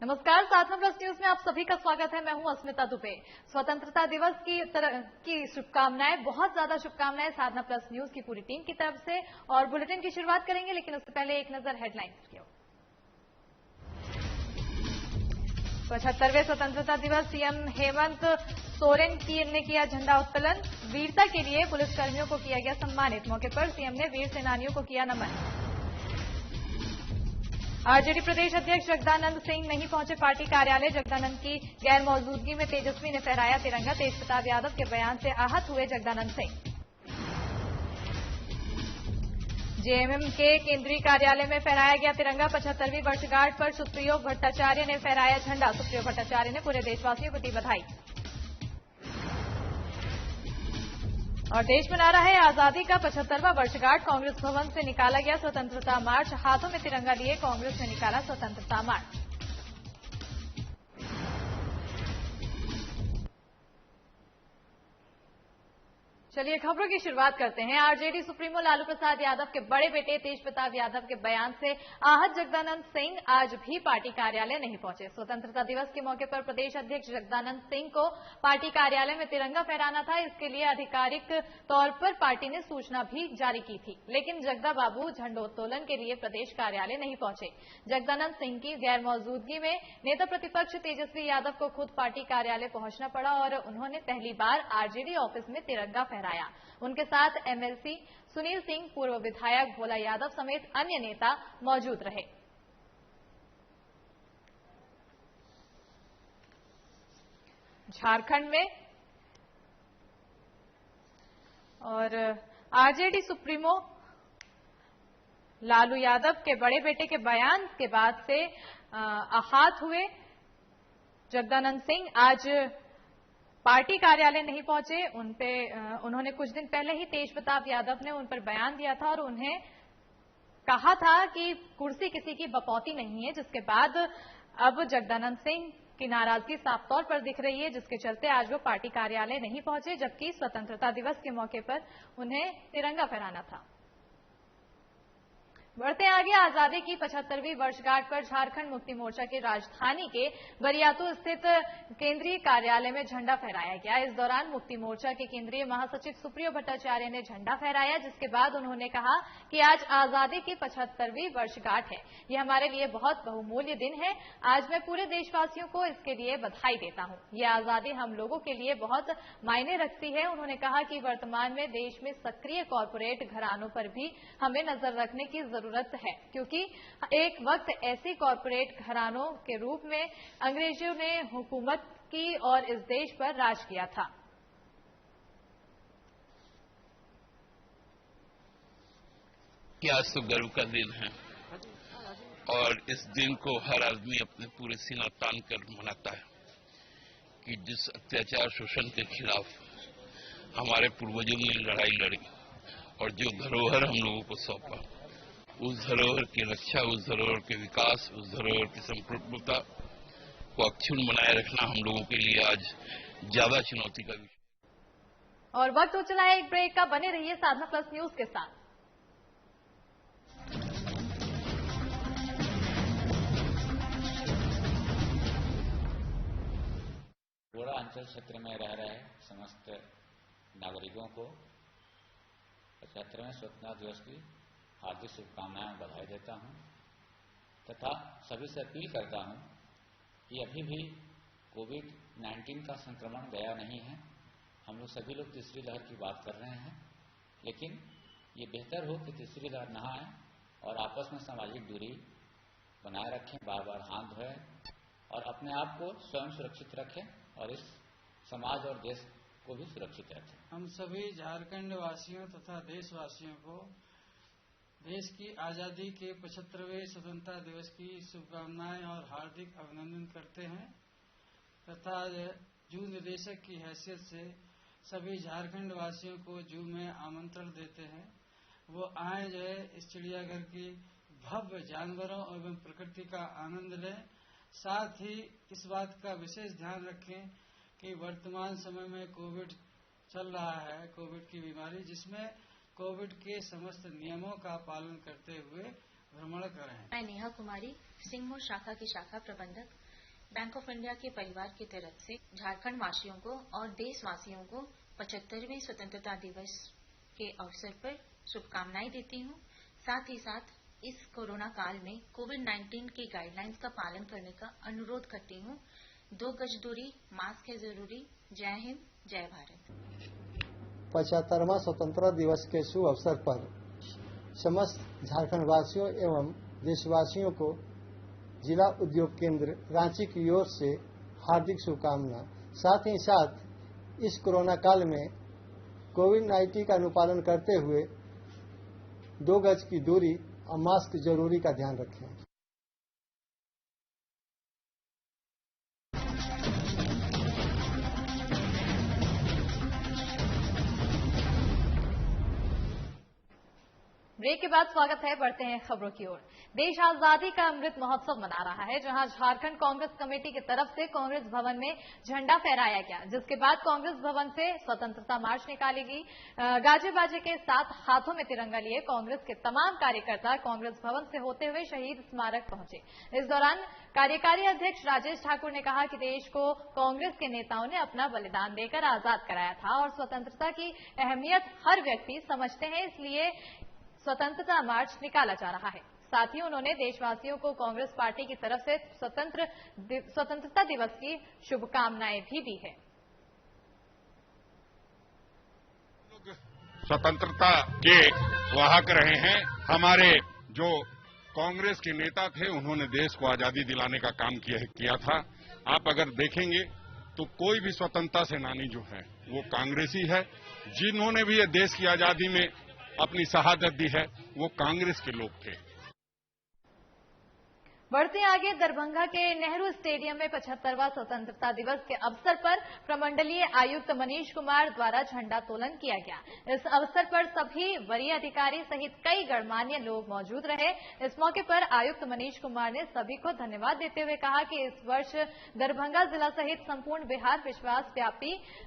नमस्कार, साधना plus news में आप सभी का स्वागत है। मैं हूं अस्मिता दुबे। स्वतंत्रता दिवस की शुभकामनाएं, बहुत ज्यादा शुभकामनाएं साधना प्लस न्यूज की पूरी टीम की तरफ से। और बुलेटिन की शुरुआत करेंगे, लेकिन उससे पहले एक नजर हेडलाइंस की ओर। 75वें स्वतंत्रता दिवस, सीएम हेमंत सोरेन ने किया झंडा उत्तोलन। वीरता के लिए पुलिसकर्मियों को किया गया सम्मानित। मौके पर सीएम ने वीर सेनानियों को किया नमन। आरजेडी प्रदेश अध्यक्ष जगदानंद सिंह नहीं पहुंचे पार्टी कार्यालय। जगदानंद की गैर मौजूदगी में तेजस्वी ने फहराया तिरंगा। तेजप्रताप यादव के बयान से आहत हुए जगदानंद सिंह। जेएमएम के केंद्रीय कार्यालय में फहराया गया तिरंगा। 75वीं वर्षगांठ पर सुप्रियो भट्टाचार्य ने फहराया झंडा। सुप्रियो भट्टाचार्य ने पूरे देशवासियों को दी बधाई। और देश मना रहा है आजादी का 75वां वर्षगांठ। कांग्रेस भवन से निकाला गया स्वतंत्रता मार्च। हाथों में तिरंगा लिए कांग्रेस ने निकाला स्वतंत्रता मार्च। चलिए खबरों की शुरुआत करते हैं। आरजेडी सुप्रीमो लालू प्रसाद यादव के बड़े बेटे तेजप्रताप यादव के बयान से आहत जगदानंद सिंह आज भी पार्टी कार्यालय नहीं पहुंचे। स्वतंत्रता दिवस के मौके पर प्रदेश अध्यक्ष जगदानंद सिंह को पार्टी कार्यालय में तिरंगा फहराना था। इसके लिए आधिकारिक तौर पर पार्टी ने सूचना भी जारी की थी, लेकिन जगदा बाबू झंडोत्तोलन के लिए प्रदेश कार्यालय नहीं पहुंचे। जगदानंद सिंह की गैर मौजूदगी में नेता प्रतिपक्ष तेजस्वी यादव को खुद पार्टी कार्यालय पहुंचना पड़ा और उन्होंने पहली बार आरजेडी ऑफिस में तिरंगा फहराया। उनके साथ एमएलसी सुनील सिंह, पूर्व विधायक भोला यादव समेत अन्य नेता मौजूद रहे। झारखंड में और आरजेडी सुप्रीमो लालू यादव के बड़े बेटे के बयान के बाद से आहत हुए जगदानंद सिंह आज पार्टी कार्यालय नहीं पहुंचे। उन्होंने कुछ दिन पहले ही तेजप्रताप यादव ने उन पर बयान दिया था और उन्हें कहा था कि कुर्सी किसी की बपौती नहीं है, जिसके बाद अब जगदानंद सिंह की नाराजगी साफ तौर पर दिख रही है, जिसके चलते आज वो पार्टी कार्यालय नहीं पहुंचे, जबकि स्वतंत्रता दिवस के मौके पर उन्हें तिरंगा फहराना था। बढ़ते आगे, आजादी की 75वीं वर्षगांठ पर झारखंड मुक्ति मोर्चा की राजधानी के बरियातू स्थित केंद्रीय कार्यालय में झंडा फहराया गया। इस दौरान मुक्ति मोर्चा के केंद्रीय महासचिव सुप्रियो भट्टाचार्य ने झंडा फहराया, जिसके बाद उन्होंने कहा कि आज आजादी की 75वीं वर्षगांठ है। ये हमारे लिए बहुत बहुमूल्य दिन है। आज मैं पूरे देशवासियों को इसके लिए बधाई देता हूं। ये आजादी हम लोगों के लिए बहुत मायने रखती है। उन्होंने कहा कि वर्तमान में देश में सक्रिय कॉरपोरेट घरानों पर भी हमें नजर रखने की जरूरत है, क्योंकि एक वक्त ऐसे कॉरपोरेट घरानों के रूप में अंग्रेजों ने हुकूमत की और इस देश पर राज किया था। आज तो गर्व का दिन है और इस दिन को हर आदमी अपने पूरे सीना तान कर मनाता है कि जिस अत्याचार शोषण के खिलाफ हमारे पूर्वजों ने लड़ाई लड़ी और जो धरोहर हम लोगों को सौंपा, उस धरोहर की रक्षा, उस धरोहर के विकास, उस धरोहर की संप्रभुता को अक्षुण्ण बनाए रखना हम लोगों के लिए आज ज्यादा चुनौती का विषय। और वक्त हो चला है एक ब्रेक का। बने रहिए साधना प्लस न्यूज के साथ। गोड़ा अंचल क्षेत्र में रह रहे समस्त नागरिकों को 75वें स्वतंत्रता दिवस की हार्दिक शुभकामनाएं बधाई देता हूं तथा सभी से अपील करता हूं कि अभी भी कोविड-19 का संक्रमण गया नहीं है। हम लोग सभी लोग तीसरी लहर की बात कर रहे हैं, लेकिन ये बेहतर हो कि तीसरी लहर न आए और आपस में सामाजिक दूरी बनाए रखें, बार बार हाथ धोएं और अपने आप को स्वयं सुरक्षित रखें और इस समाज और देश को भी सुरक्षित रखें। हम सभी झारखंड वासियों तथा देशवासियों को देश की आजादी के 75वें स्वतंत्रता दिवस की शुभकामनाएं और हार्दिक अभिनंदन करते हैं तथा जू निदेशक की हैसियत से सभी झारखंड वासियों को जू में आमंत्रण देते हैं। वो आए जो है इस चिड़ियाघर की भव्य जानवरों एवं प्रकृति का आनंद लें। साथ ही इस बात का विशेष ध्यान रखें कि वर्तमान समय में कोविड चल रहा है, कोविड की बीमारी, जिसमें कोविड के समस्त नियमों का पालन करते हुए भ्रमण करें। मैं नेहा कुमारी, सिंहमो शाखा की शाखा प्रबंधक, बैंक ऑफ इंडिया के परिवार की तरफ से झारखंड वासियों को और देशवासियों को 75वें स्वतंत्रता दिवस के अवसर पर शुभकामनाएं देती हूं। साथ ही साथ इस कोरोना काल में कोविड-19 की गाइडलाइंस का पालन करने का अनुरोध करती हूं। 2 गज दूरी, मास्क है जरूरी। जय हिंद, जय भारत। 75वां स्वतंत्रता दिवस के शुभ अवसर पर समस्त झारखंड वासियों एवं देशवासियों को जिला उद्योग केंद्र रांची की ओर से हार्दिक शुभकामना। साथ ही साथ इस कोरोना काल में कोविड-19 का अनुपालन करते हुए 2 गज की दूरी और मास्क जरूरी का ध्यान रखें। ब्रेक के बाद स्वागत है। बढ़ते हैं खबरों की ओर। देश आजादी का अमृत महोत्सव मना रहा है, जहां झारखंड कांग्रेस कमेटी की तरफ से कांग्रेस भवन में झंडा फहराया गया, जिसके बाद कांग्रेस भवन से स्वतंत्रता मार्च निकाली गई। गाजे बाजे के साथ हाथों में तिरंगा लिए कांग्रेस के तमाम कार्यकर्ता कांग्रेस भवन से होते हुए शहीद स्मारक पहुंचे। इस दौरान कार्यकारी अध्यक्ष राजेश ठाकुर ने कहा कि देश को कांग्रेस के नेताओं ने अपना बलिदान देकर आजाद कराया था और स्वतंत्रता की अहमियत हर व्यक्ति समझते हैं, इसलिए स्वतंत्रता मार्च निकाला जा रहा है। साथ ही उन्होंने देशवासियों को कांग्रेस पार्टी की तरफ से स्वतंत्रता दिवस की शुभकामनाएं भी दी है। स्वतंत्रता के वाहक रहे हैं। हमारे जो कांग्रेस के नेता थे, उन्होंने देश को आजादी दिलाने का काम किया था। आप अगर देखेंगे तो कोई भी स्वतंत्रता सेनानी जो है वो कांग्रेसी है। जिन्होंने भी ये देश की आजादी में अपनी शहादत दी है वो कांग्रेस के लोग थे। बढ़ते आगे, दरभंगा के नेहरू स्टेडियम में 75वां स्वतंत्रता दिवस के अवसर पर प्रमंडलीय आयुक्त मनीष कुमार द्वारा झंडोत्तोलन किया गया। इस अवसर पर सभी वरीय अधिकारी सहित कई गणमान्य लोग मौजूद रहे। इस मौके पर आयुक्त मनीष कुमार ने सभी को धन्यवाद देते हुए कहा कि इस वर्ष दरभंगा जिला सहित संपूर्ण बिहार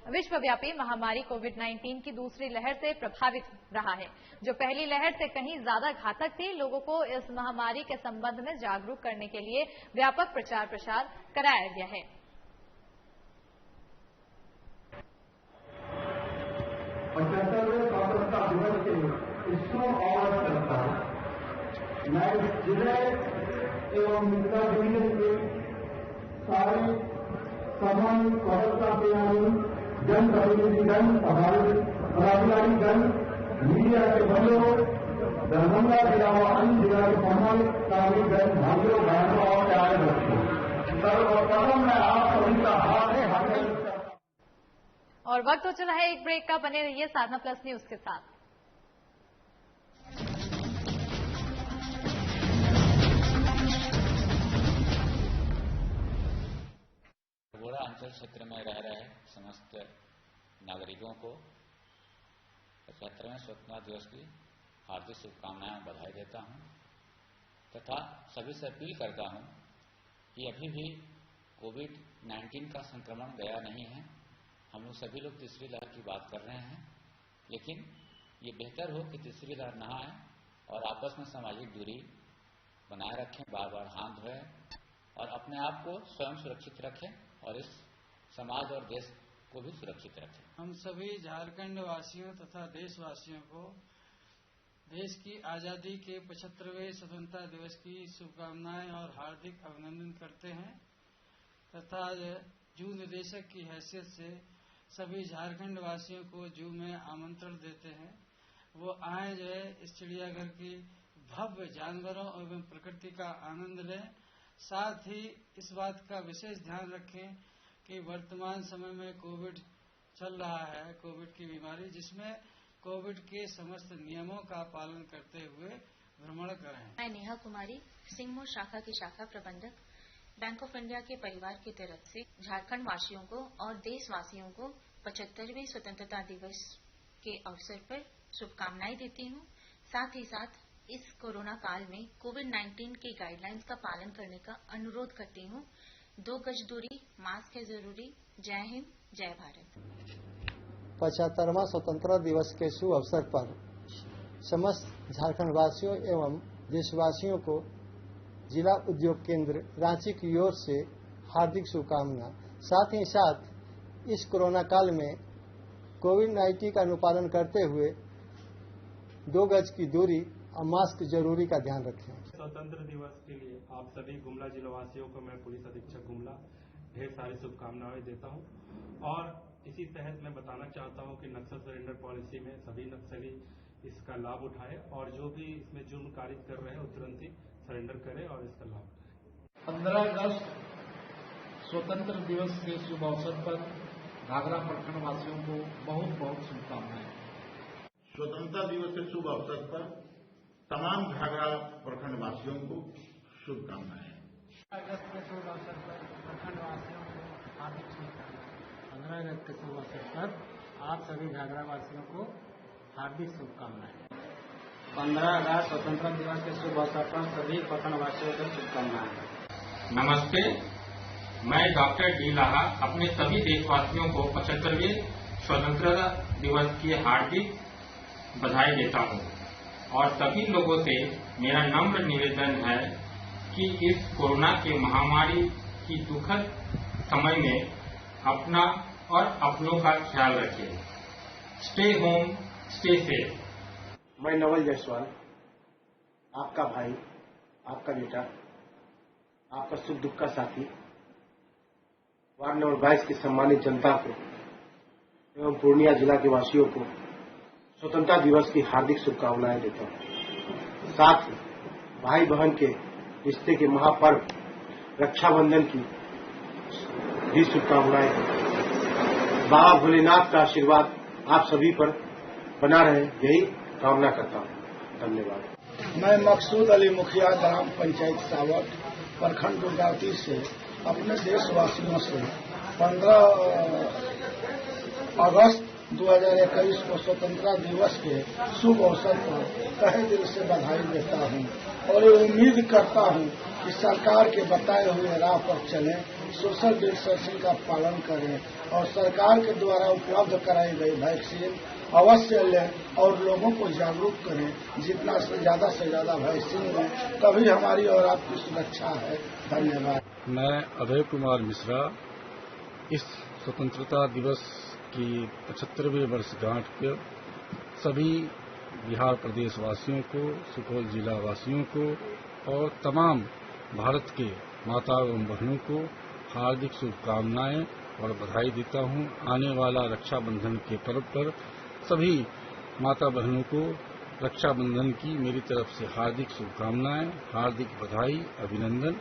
विश्वव्यापी महामारी कोविड-19 की दूसरी लहर से प्रभावित रहा है, जो पहली लहर से कहीं ज्यादा घातक थी। लोगों को इस महामारी के संबंध में जागरूक करने के लिए व्यापक प्रचार प्रसार कराया गया है। स्वतंत्रता दिवस के इसको और करता मैं जिले एवं के सारे समान स्वतंत्रता सेनानी, जनप्रतिनिधिगण, पदाधिकारीगण, मीडिया के बंधुओं, दरभंगा जिला व अन्य जिला के तमाम नागरिकगण, भाइयों बहनों और प्यारे बच्चों, सर्वप्रथम मैं आप सभी का हाथ और वक्त हो चला है एक ब्रेक का। बने रहिए साधना प्लस न्यूज के साथ। गोरा अंचल क्षेत्र में रह रहे समस्त नागरिकों को 75वें स्वतंत्रता दिवस की हार्दिक शुभकामनाएं और बधाई देता हूं तथा सभी से अपील करता हूं कि अभी भी कोविड-19 का संक्रमण गया नहीं है। हम लोग सभी लोग तीसरी लहर की बात कर रहे हैं, लेकिन ये बेहतर हो कि तीसरी लहर ना आए और आपस में सामाजिक दूरी बनाए रखें, बार बार हाथ धोएं और अपने आप को स्वयं सुरक्षित रखें और इस समाज और देश को भी सुरक्षित रखें। हम सभी झारखंड वासियों तथा देशवासियों को देश की आजादी के 75वें स्वतंत्रता दिवस की शुभकामनाएं और हार्दिक अभिनंदन करते हैं तथा जू निदेशक की हैसियत से सभी झारखंड वासियों को जू में आमंत्रण देते हैं। वो आए जो है इस चिड़ियाघर की भव्य जानवरों एवं प्रकृति का आनंद लें। साथ ही इस बात का विशेष ध्यान रखें कि वर्तमान समय में कोविड चल रहा है, कोविड की बीमारी, जिसमें कोविड के समस्त नियमों का पालन करते हुए भ्रमण करें। मैं नेहा कुमारी, सिंहमोर शाखा की शाखा प्रबंधक, बैंक ऑफ इंडिया के परिवार की तरफ से झारखंड वासियों को और देशवासियों को 75वें स्वतंत्रता दिवस के अवसर पर शुभकामनाएं देती हूं। साथ ही साथ इस कोरोना काल में कोविड-19 की गाइडलाइंस का पालन करने का अनुरोध करती हूं। 2 गज दूरी, मास्क है जरूरी। जय हिंद, जय भारत। 75वां स्वतंत्रता दिवस के शुभ अवसर पर समस्त झारखंड वासियों एवं देशवासियों को जिला उद्योग केंद्र रांची की ओर से हार्दिक शुभकामनाएं। साथ ही साथ इस कोरोना काल में कोविड-19 का अनुपालन करते हुए 2 गज की दूरी और मास्क जरूरी का ध्यान रखें। स्वतंत्र दिवस के लिए आप सभी गुमला जिलावासियों को मैं पुलिस अधीक्षक गुमला ढेर सारी शुभकामनाएं देता हूं और इसी तहत मैं बताना चाहता हूं कि नक्सल सरेंडर पॉलिसी में सभी नक्सली इसका लाभ उठाए और जो भी इसमें जुर्म कारित कर रहे हैं तुरंत ही सरेंडर करें और इसका लाभ उठाएं। 15 अगस्त स्वतंत्र दिवस के शुभ अवसर पर घाघरा प्रखंड वासियों को बहुत बहुत शुभकामनाएं। स्वतंत्रता दिवस के शुभ अवसर पर तमाम घाघरा प्रखंड वासियों को शुभकामनाएं। अगस्त के शुभ अवसर पर प्रखंड वासियों को हार्दिक शुभकामनाएं। 15 अगस्त के शुभ अवसर पर आप सभी घाघरा वासियों को हार्दिक शुभकामनाएं। 15 अगस्त स्वतंत्रता दिवस के शुभ अवसर पर सभी प्रखंड वासियों को शुभकामनाएं। नमस्ते, मैं डॉक्टर डी लाहा अपने सभी देशवासियों को 75वें स्वतंत्रता दिवस की हार्दिक बधाई देता हूं और सभी लोगों से मेरा नम्र निवेदन है कि इस कोरोना के महामारी की दुखद समय में अपना और अपनों का ख्याल रखें। Stay home, stay safe. मैं नवल जायसवाल, आपका भाई, आपका बेटा, आपका सुख दुख का साथी, वार्ड नंबर 22 की सम्मानित जनता को एवं पूर्णिया जिला के वासियों को स्वतंत्रता दिवस की हार्दिक शुभकामनाएं देता हूं। साथ ही भाई बहन के रिश्ते के महापर्व रक्षाबंधन की भी शुभकामनाएं। बाबा भोलेनाथ का आशीर्वाद आप सभी पर बना रहे, यही कामना करता हूं। धन्यवाद। मैं मकसूद अली मुखिया, ग्राम पंचायत सावट, प्रखंड दुर्गावती से अपने देशवासियों से 15 अगस्त 2021 को स्वतंत्रता दिवस के शुभ अवसर पर तहे दिल से बधाई देता हूं और उम्मीद करता हूं कि सरकार के बताए हुए राह पर चलें, सोशल डिस्टेंसिंग का पालन करें और सरकार के द्वारा उपलब्ध कराई गई वैक्सीन अवश्य लें और लोगों को जागरूक करें। जितना से ज्यादा वैक्सीन लें, तभी हमारी और आपकी सुरक्षा है। धन्यवाद। मैं अभय कुमार मिश्रा इस स्वतंत्रता दिवस की 75वें वर्षगांठ पर सभी बिहार प्रदेश वासियों को, सुपौल जिला वासियों को और तमाम भारत के माता एवं बहनों को हार्दिक शुभकामनाएं और बधाई देता हूं। आने वाला रक्षाबंधन के पर्व पर सभी माता बहनों को रक्षाबंधन की मेरी तरफ से हार्दिक शुभकामनाएं, हार्दिक बधाई, अभिनंदन।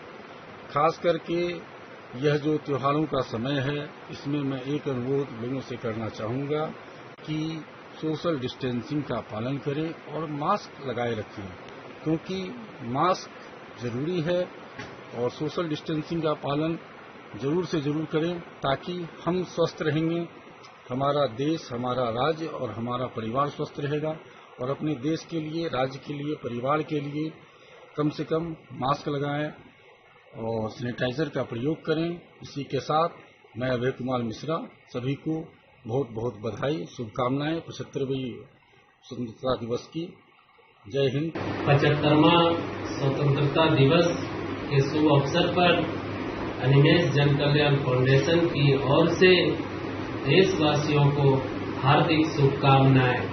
खास करके यह जो त्योहारों का समय है, इसमें मैं एक अनुरोध लोगों से करना चाहूंगा कि सोशल डिस्टेंसिंग का पालन करें और मास्क लगाए रखें, क्योंकि मास्क जरूरी है और सोशल डिस्टेंसिंग का पालन जरूर से जरूर करें ताकि हम स्वस्थ रहेंगे, हमारा देश, हमारा राज्य और हमारा परिवार स्वस्थ रहेगा। और अपने देश के लिए, राज्य के लिए, परिवार के लिए कम से कम मास्क लगाएं और सैनिटाइजर का प्रयोग करें। इसी के साथ मैं अभय कुमार मिश्रा सभी को बहुत बहुत बधाई, शुभकामनाएं 75वें स्वतंत्रता दिवस की। जय हिंद। 75वां स्वतंत्रता दिवस के शुभ अवसर पर अनिमेष जन कल्याण फाउंडेशन की ओर से देशवासियों को हार्दिक शुभकामनाएं।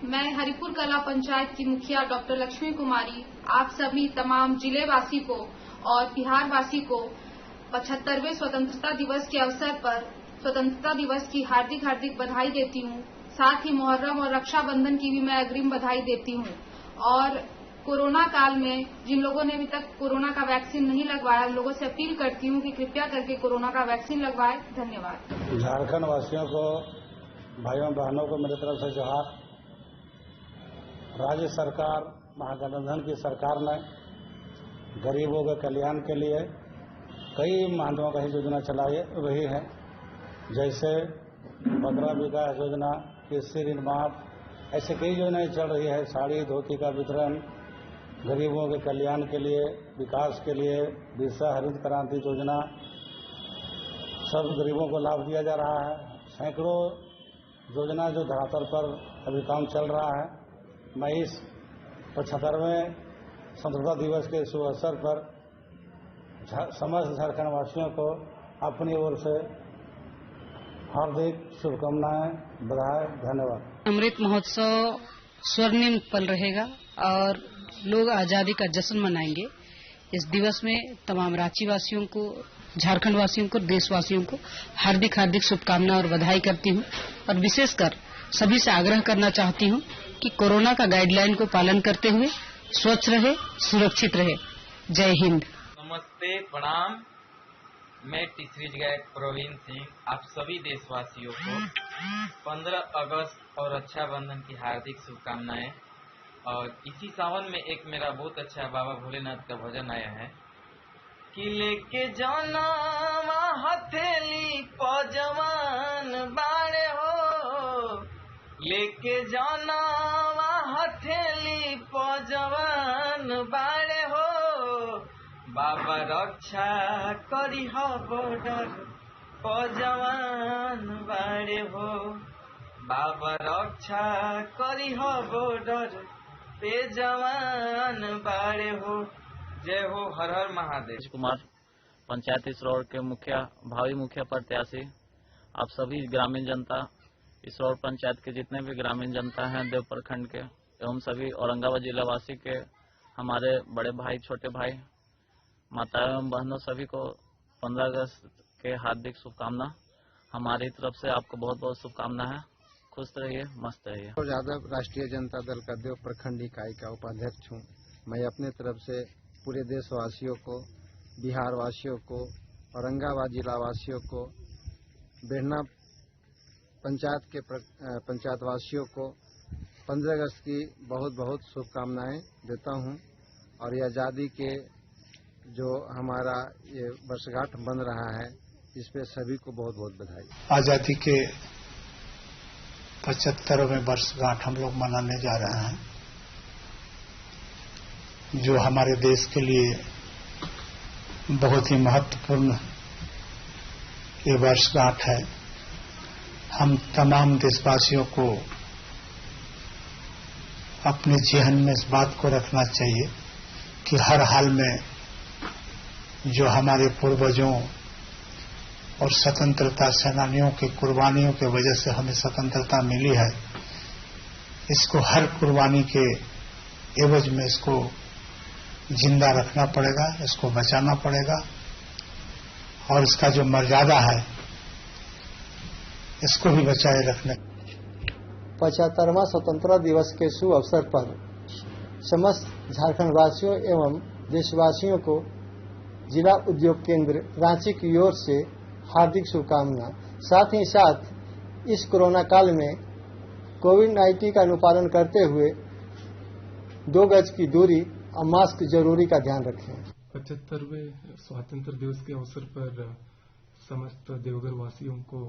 मैं हरिपुर कला पंचायत की मुखिया डॉक्टर लक्ष्मी कुमारी आप सभी तमाम जिलेवासी को और बिहार वासी को 75वें स्वतंत्रता दिवस के अवसर पर स्वतंत्रता दिवस की हार्दिक हार्दिक बधाई देती हूं। साथ ही मुहर्रम और रक्षाबंधन की भी मैं अग्रिम बधाई देती हूं। और कोरोना काल में जिन लोगों ने अभी तक कोरोना का वैक्सीन नहीं लगवाया, उन लोगों से अपील करती हूं कि कृपया करके कोरोना का वैक्सीन लगवाएं। धन्यवाद। झारखंड वासियों को, भाइयों बहनों को मेरी तरफ से जोहार। राज्य सरकार, महागठबंधन की सरकार ने गरीबों के कल्याण के लिए कई महत्वाकांक्षी योजना चलाई रही है, जैसे बकरा विकास योजना, कृषि ऋण माफ, ऐसे कई योजनाएं चल रही है। साड़ी धोती का वितरण, गरीबों के कल्याण के लिए, विकास के लिए बिरसा हरित क्रांति योजना, सब गरीबों को लाभ दिया जा रहा है। सैकड़ों योजना जो धरातल पर अभी काम चल रहा है। मैं इस 75वें स्वतंत्रता दिवस के शुभ अवसर पर समस्त झारखंड वासियों को अपनी ओर से हार्दिक शुभकामनाएं, बधाई, धन्यवाद। अमृत महोत्सव स्वर्णिम पल रहेगा और लोग आजादी का जश्न मनाएंगे। इस दिवस में तमाम रांची वासियों को, झारखंड वासियों को, देशवासियों को हार्दिक हार्दिक शुभकामनाएं और बधाई करती हूं और विशेषकर सभी से आग्रह करना चाहती हूं कि कोरोना का गाइडलाइन को पालन करते हुए स्वच्छ रहे, सुरक्षित रहे। जय हिंद। नमस्ते, प्रणाम। मैं टीचरीज गायक प्रवीण सिंह आप सभी देशवासियों को 15 अगस्त और रक्षाबंधन की हार्दिक शुभकामनाएं। और इसी सावन में एक मेरा बहुत अच्छा बाबा भोलेनाथ का भजन आया है कि लेके जाना हथेली पजवान बाड़े हो, लेके जाना हथेली पजवान बाड़े हो, बाबा रक्षा करी हो बॉर्डर पजवान बाड़े हो, बाबा रक्षा करी हो बॉर्डर पे जवान बाड़े हो। जय हो, हर हर महादेव। कुमार, पंचायत इसरौर के भावी मुखिया प्रत्याशी, आप सभी ग्रामीण जनता, इसरौर पंचायत के जितने भी ग्रामीण जनता हैं देव प्रखंड के एवं सभी औरंगाबाद जिलावासी के हमारे बड़े भाई, छोटे भाई, माता एवं बहनों सभी को 15 अगस्त के हार्दिक शुभकामना। हमारी तरफ से आपको बहुत बहुत शुभकामना है। खुश रहिए, मस्त रहिए। यादव, राष्ट्रीय जनता दल का देव प्रखंड इकाई का उपाध्यक्ष हूँ। मैं अपने तरफ से पूरे देशवासियों को, बिहार वासियों को, औरंगाबाद जिला वासियों को, बेहना पंचायत के पंचायत वासियों को 15 अगस्त की बहुत बहुत शुभकामनाएं देता हूं। और ये आज़ादी के जो हमारा ये वर्षगांठ बन रहा है, इस पे सभी को बहुत बहुत बधाई। आज़ादी के 75वें वर्षगांठ हम लोग मनाने जा रहे हैं, जो हमारे देश के लिए बहुत ही महत्वपूर्ण ये वर्षगांठ है। हम तमाम देशवासियों को अपने जहन में इस बात को रखना चाहिए कि हर हाल में जो हमारे पूर्वजों और स्वतंत्रता सेनानियों की कुर्बानियों की वजह से हमें स्वतंत्रता मिली है, इसको हर कुर्बानी के एवज में इसको जिंदा रखना पड़ेगा, इसको बचाना पड़ेगा और इसका जो मर्यादा है इसको भी बचाए रखने। 75वां स्वतंत्रता दिवस के शुभ अवसर पर समस्त झारखंड वासियों एवं देशवासियों को जिला उद्योग केंद्र रांची की ओर से हार्दिक शुभकामना। साथ ही साथ इस कोरोना काल में कोविड-19 का अनुपालन करते हुए 2 गज की दूरी और मास्क जरूरी का ध्यान रखें। 75वें स्वतंत्रता दिवस के अवसर पर समस्त देवघर वासियों को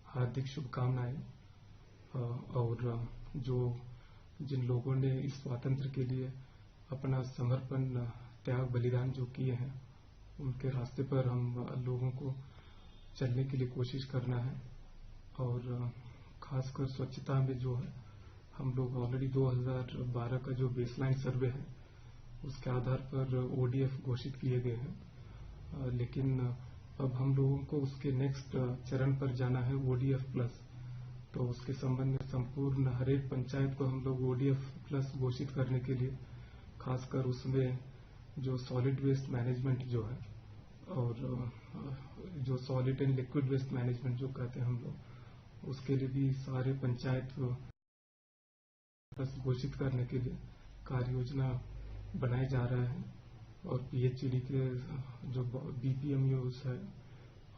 हार्दिक शुभकामनाएं। और जिन लोगों ने इस स्वातंत्र्य के लिए अपना समर्पण, त्याग, बलिदान जो किए हैं, उनके रास्ते पर हम लोगों को चलने के लिए कोशिश करना है। और खासकर स्वच्छता में जो है, हम लोग ऑलरेडी 2012 का जो बेसलाइन सर्वे है उसके आधार पर ODF घोषित किए गए हैं, लेकिन अब हम लोगों को उसके नेक्स्ट चरण पर जाना है, ODF प्लस। तो उसके संबंध में संपूर्ण हर एक पंचायत को हम लोग ODF प्लस घोषित करने के लिए, खासकर उसमें जो सॉलिड वेस्ट मैनेजमेंट जो है और जो solid and liquid waste management जो कहते हैं हम लोग, उसके लिए भी सारे पंचायत प्लस घोषित करने के लिए कार्य योजना बनाए जा रहे हैं। और PHCD के जो BPMUs है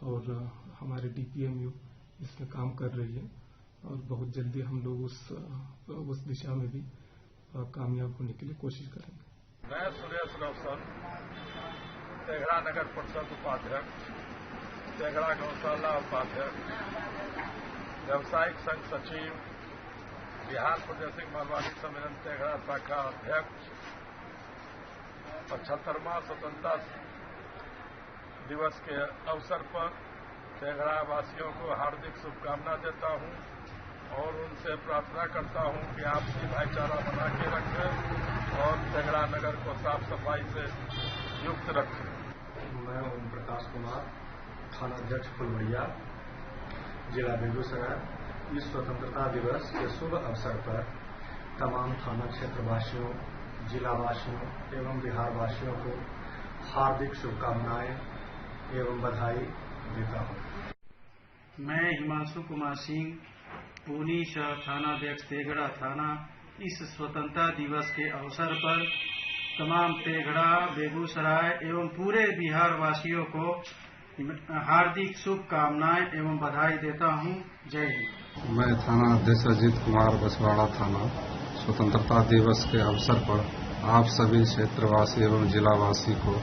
और हमारे DPMU इसमें काम कर रही है और बहुत जल्दी हम लोग उस दिशा में भी कामयाब होने के लिए कोशिश करेंगे। मैं सुरेश रौशन, तेघड़ा नगर परिषद उपाध्यक्ष, तेघड़ा गौशाला उपाध्यक्ष, व्यावसायिक संघ सचिव, बिहार प्रदेशिक मारवाड़ी सम्मेलन तेघड़ा शाखा अध्यक्ष, 75वां स्वतंत्रता दिवस के अवसर पर तेघड़ा वासियों को हार्दिक शुभकामना देता हूं और उनसे प्रार्थना करता हूं कि आपसी भाईचारा बना के रखें और तेघड़ा नगर को साफ सफाई से युक्त रखें। मैं ओम प्रकाश कुमार, थाना अध्यक्ष फुलवरिया, जिला बेगूसराय। इस स्वतंत्रता दिवस के शुभ अवसर पर तमाम थाना क्षेत्रवासियों, जिलावासियों एवं बिहारवासियों को हार्दिक शुभकामनाएं एवं बधाई देता हूं। मैं हिमांशु कुमार सिंह, पूनी थानाध्यक्ष तेघड़ा थाना, इस स्वतंत्रता दिवस के अवसर पर तमाम तेघड़ा, बेगूसराय एवं पूरे बिहार वासियों को हार्दिक शुभकामनाएं एवं बधाई देता हूं। जय हिंद। मैं थाना अध्यक्ष अजीत कुमार, बछवाड़ा थाना, स्वतंत्रता दिवस के अवसर पर आप सभी क्षेत्रवासी एवं जिलावासी को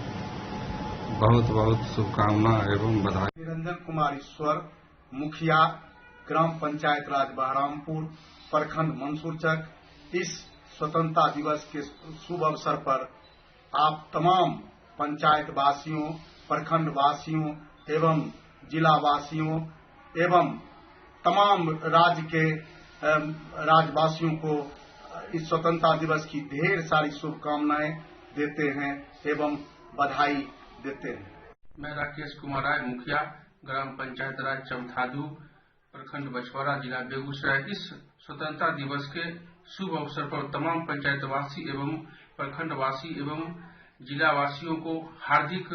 बहुत बहुत शुभकामनाएं एवं बधाई। निरंजन कुमार ईश्वर, मुखिया, ग्राम पंचायत राज बहरामपुर, प्रखंड मंसूरचक। इस स्वतंत्रता दिवस के शुभ अवसर पर आप तमाम पंचायत वासियों, प्रखंड वासियों एवं जिला वासियों एवं तमाम राज्य के राज्यवासियों को इस स्वतंत्रता दिवस की ढेर सारी शुभकामनाएं देते हैं एवं बधाई देते हैं। मैं राकेश कुमार राय, मुखिया, ग्राम पंचायत राज चमथादू, प्रखंड बछवाड़ा, जिला बेगूसराय। इस स्वतंत्रता दिवस के शुभ अवसर पर तमाम पंचायतवासी एवं प्रखंडवासी एवं जिलावासियों को हार्दिक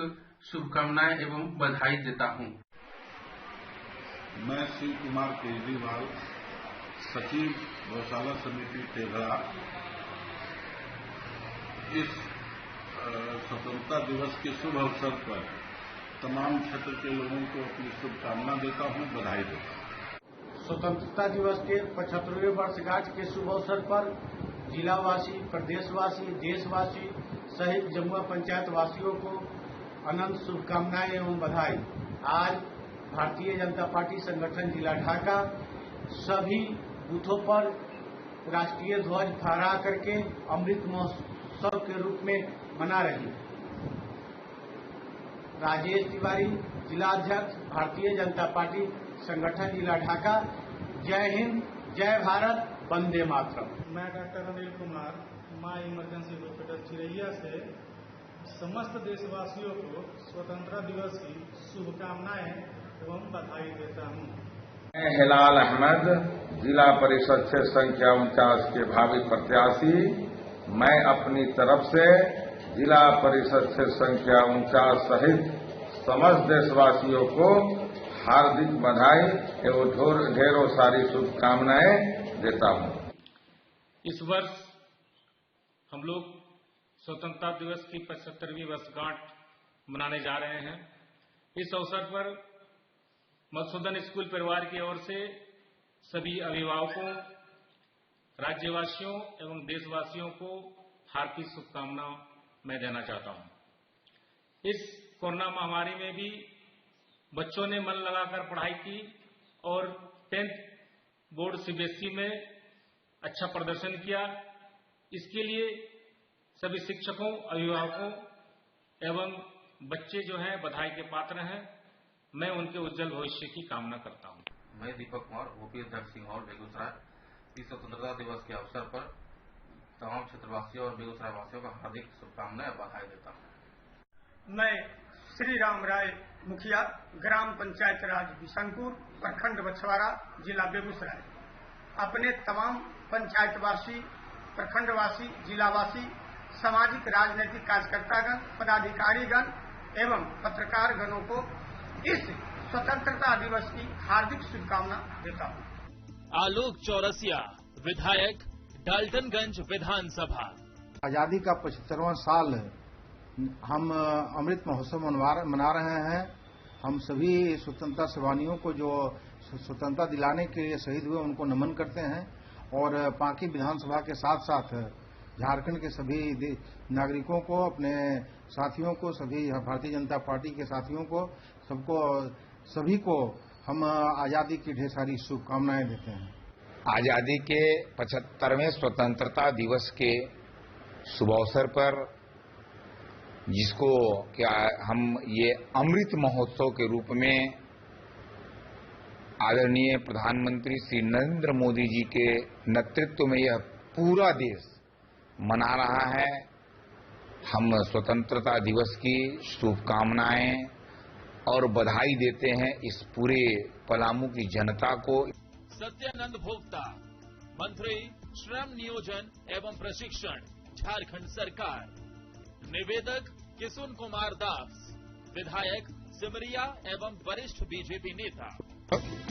शुभकामनाएं एवं बधाई देता हूं। मैं शिव कुमार केजरीवाल, सचिव गौशाला समिति तेघड़ा, इस स्वतंत्रता दिवस के शुभ अवसर पर तमाम क्षेत्र के लोगों को अपनी शुभकामना देता हूं, बधाई देता हूं। स्वतंत्रता दिवस के 75वें वर्षगांठ के शुभ अवसर पर जिलावासी, प्रदेशवासी, देशवासी सहित जमुआ पंचायत वासियों को अनंत शुभकामनाएं एवं बधाई। आज भारतीय जनता पार्टी संगठन जिला ढाका सभी बूथों पर राष्ट्रीय ध्वज फहरा करके अमृत महोत्सव के रूप में मना रही है। राजेश तिवारी, जिलाध्यक्ष, भारतीय जनता पार्टी संगठन जिला ढाका। जय हिंद, जय भारत, वंदे मातरम। मैं डॉक्टर अनिल कुमार, मां इमरजेंसी हॉस्पिटल चिरैया से समस्त देशवासियों को स्वतंत्रता दिवस की शुभकामनाएं एवं बधाई देता हूं। मैं हिलाल अहमद, जिला परिषद से संख्या 49 के भावी प्रत्याशी। मैं अपनी तरफ से जिला परिषद से संख्या 49 सहित समस्त देशवासियों को हार्दिक बधाई एवं ढेरों सारी शुभकामनाएं देता हूं। इस वर्ष हम लोग स्वतंत्रता दिवस की 75वीं वर्षगांठ मनाने जा रहे हैं। इस अवसर पर मधुसूदन स्कूल परिवार की ओर से सभी अभिभावकों, राज्यवासियों एवं देशवासियों को हार्दिक शुभकामनाएं मैं देना चाहता हूं। इस कोरोना महामारी में भी बच्चों ने मन लगाकर पढ़ाई की और 10th बोर्ड सीबीएसई में अच्छा प्रदर्शन किया। इसके लिए सभी शिक्षकों, अभिभावकों एवं बच्चे जो हैं बधाई के पात्र हैं। मैं उनके उज्जवल भविष्य की कामना करता हूं। मैं दीपक कुमार, ओपी अध्यक्ष सिंघौल, बेगूसराय। इस स्वतंत्रता दिवस के अवसर पर तमाम क्षेत्रवासियों और बेगूसराय वासियों को हार्दिक शुभकामनाएं और बधाई देता हूं। मैं श्री राम राय, मुखिया, ग्राम पंचायत राज बिशनपुर, प्रखंड बछवाड़ा, जिला बेगूसराय। अपने तमाम पंचायतवासी, प्रखंडवासी, जिलावासी, सामाजिक राजनीतिक कार्यकर्तागण, पदाधिकारीगण एवं पत्रकार गणों को इस स्वतंत्रता दिवस की हार्दिक शुभकामना देता हूं। आलोक चौरसिया, विधायक, डाल्टनगंज विधानसभा। आजादी का 75वां साल हम अमृत महोत्सव मना रहे हैं। हम सभी स्वतंत्रता सेनानियों को जो स्वतंत्रता दिलाने के लिए शहीद हुए उनको नमन करते हैं और पांकी विधानसभा के साथ साथ झारखंड के सभी नागरिकों को, अपने साथियों को, सभी भारतीय जनता पार्टी के साथियों को, सभी को हम आजादी की ढेर सारी शुभकामनाएं देते हैं। आजादी के 75वें स्वतंत्रता दिवस के शुभ अवसर पर, जिसको क्या हम ये अमृत महोत्सव के रूप में आदरणीय प्रधानमंत्री श्री नरेंद्र मोदी जी के नेतृत्व में यह पूरा देश मना रहा है। हम स्वतंत्रता दिवस की शुभकामनाएं और बधाई देते हैं इस पूरे पलामू की जनता को। सत्यानंद भोक्ता, मंत्री श्रम नियोजन एवं प्रशिक्षण, झारखंड सरकार। निवेदक किशुन कुमार दास, विधायक सिमरिया एवं वरिष्ठ बीजेपी नेता।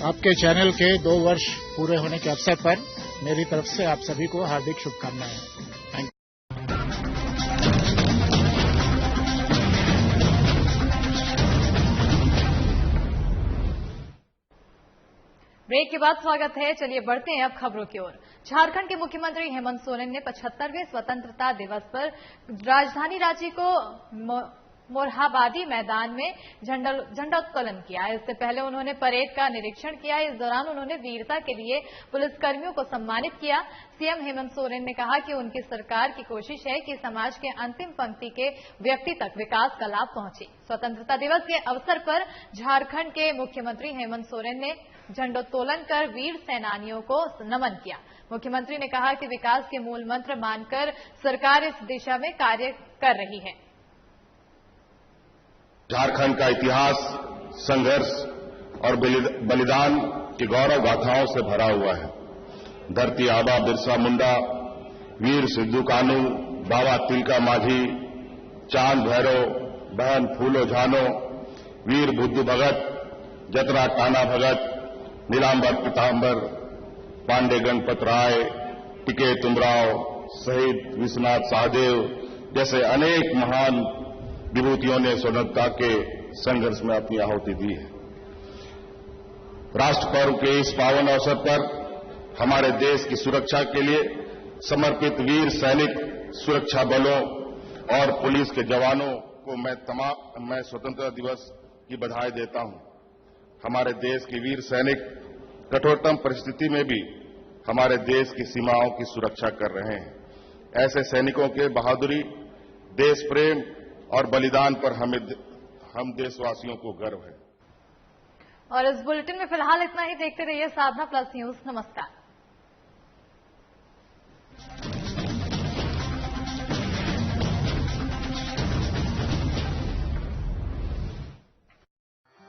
आपके चैनल के 2 वर्ष पूरे होने के अवसर पर मेरी तरफ से आप सभी को हार्दिक शुभकामनाएं। Thank you. ब्रेक के बाद स्वागत है। चलिए बढ़ते हैं अब खबरों की ओर। झारखंड के मुख्यमंत्री हेमंत सोरेन ने 75वें स्वतंत्रता दिवस पर राजधानी रांची को मोरहाबादी मैदान में झंडोत्तोलन किया। इससे पहले उन्होंने परेड का निरीक्षण किया। इस दौरान उन्होंने वीरता के लिए पुलिसकर्मियों को सम्मानित किया। सीएम हेमंत सोरेन ने कहा कि उनकी सरकार की कोशिश है कि समाज के अंतिम पंक्ति के व्यक्ति तक विकास का लाभ पहुंचे। स्वतंत्रता दिवस के अवसर पर झारखंड के मुख्यमंत्री हेमंत सोरेन ने झंडोत्तोलन कर वीर सेनानियों को नमन किया। मुख्यमंत्री ने कहा कि विकास के मूल मंत्र मानकर सरकार इस दिशा में कार्य कर रही है। झारखंड का इतिहास संघर्ष और बलिदान की गौरव गाथाओं से भरा हुआ है। धरती आबा बिरसा मुंडा, वीर सिद्धू कानू, बाबा तिलका माझी, चांद भैरव, बहन फूलो झानो, वीर बुद्धू भगत, जतरा टाना भगत, नीलांबर पीतांबर, पांडे गणपत राय, टिके तुमराव, शहीद विश्वनाथ सहदेव जैसे अनेक महान विभूतियों ने स्वतंत्रता के संघर्ष में अपनी आहुति दी है। राष्ट्र पर्व के इस पावन अवसर पर हमारे देश की सुरक्षा के लिए समर्पित वीर सैनिक, सुरक्षा बलों और पुलिस के जवानों को मैं स्वतंत्रता दिवस की बधाई देता हूं। हमारे देश के वीर सैनिक कठोरतम परिस्थिति में भी हमारे देश की सीमाओं की सुरक्षा कर रहे हैं। ऐसे सैनिकों के बहादुरी, देश प्रेम और बलिदान पर हम देशवासियों को गर्व है। और इस बुलेटिन में फिलहाल इतना ही। देखते रहिए साधना प्लस न्यूज। नमस्कार।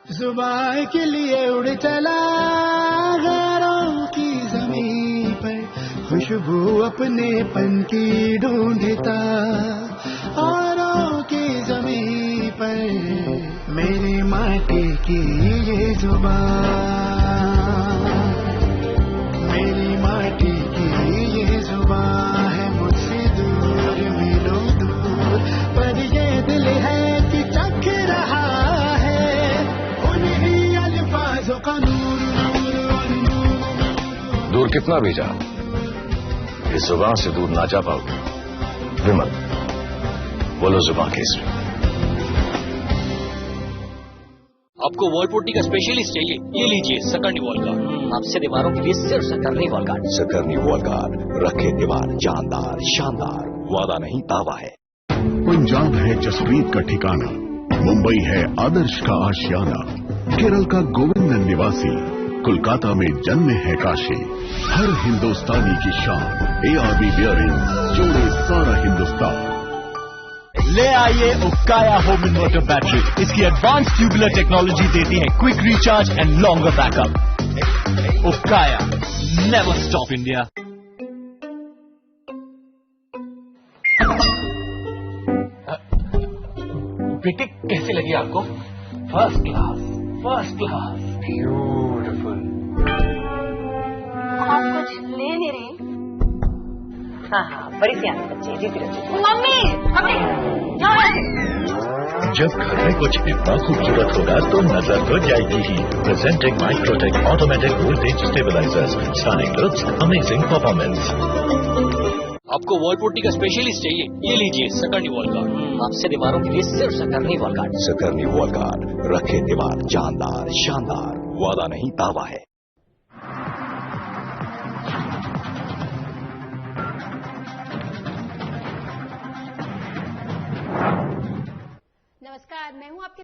जुबान के लिए उड़ चला गैरों की जमीन पर, खुशबू अपने पन की ढूंढता औरों की जमीन पर, मेरी माटी की ये जुबान, मेरी माटी की ये जुबान है मुझसे दूर मीलों दूर, पर ये दिल है कि चख रहा है उन्हीं अल्फाजों का नूर। दूर कितना भी जा, इस जुबान से दूर ना जा पाओगे। विमल, बोलो जुबान केसरी। आपको वॉलपुट्टी का स्पेशलिस्ट चाहिए? ये लीजिए सकरनी वॉल गार्ड। आपसे दीवारों के लिए सिर्फ Sakarni wall guard. Sakarni wall guard, रखे दीवार जानदार शानदार, वादा नहीं दावा है। पंजाब है जसप्रीत का ठिकाना, मुंबई है आदर्श का आशियाना, केरल का गोविंदन निवासी, कोलकाता में जन्म है काशी। हर हिंदुस्तानी की शान ARB बियरिंग जोड़े सारा हिंदुस्तान। ले आइए उक्काया होम इन्वर्टर बैटरी। इसकी एडवांस ट्यूबुलर टेक्नोलॉजी देती है quick recharge and longer backup. Ukkaya, never stop India. बेटे कैसी लगी आपको? First class, first class, beautiful. आप कुछ ले नहीं रहे? हाँ, बड़ी सियानी बच्ची, जी मम्मी, जब घर में कुछ इतना खूबसूरत होगा तो नजर तो जाएगी ही। Presenting Microtek automatic voltage stabilizers, stunning looks, amazing performance. आपको वॉलपुट्टी का स्पेशलिस्ट चाहिए? ये लीजिए सकरनी वॉल गार्ड। आपसे दीवारों के लिए सिर्फ Sakarni wall guard. Sakarni wall guard, रखे दीवार जानदार शानदार, वादा नहीं दावा है। नमस्कार, मैं हूं आपके